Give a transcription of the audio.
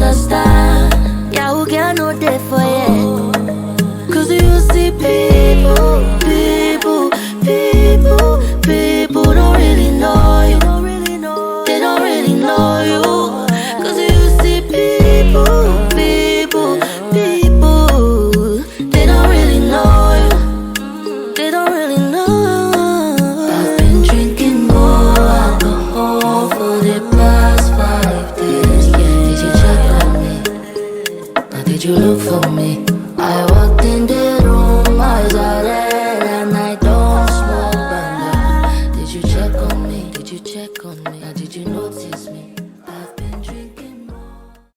understand. Yeah, who can know that for you? Cause you see people don't really know you. They don't really know you. Cause you see people, they don't really know you. They don't really know. I've been drinking more alcohol for the past 5 days. Did you check on me? Or did you look for me?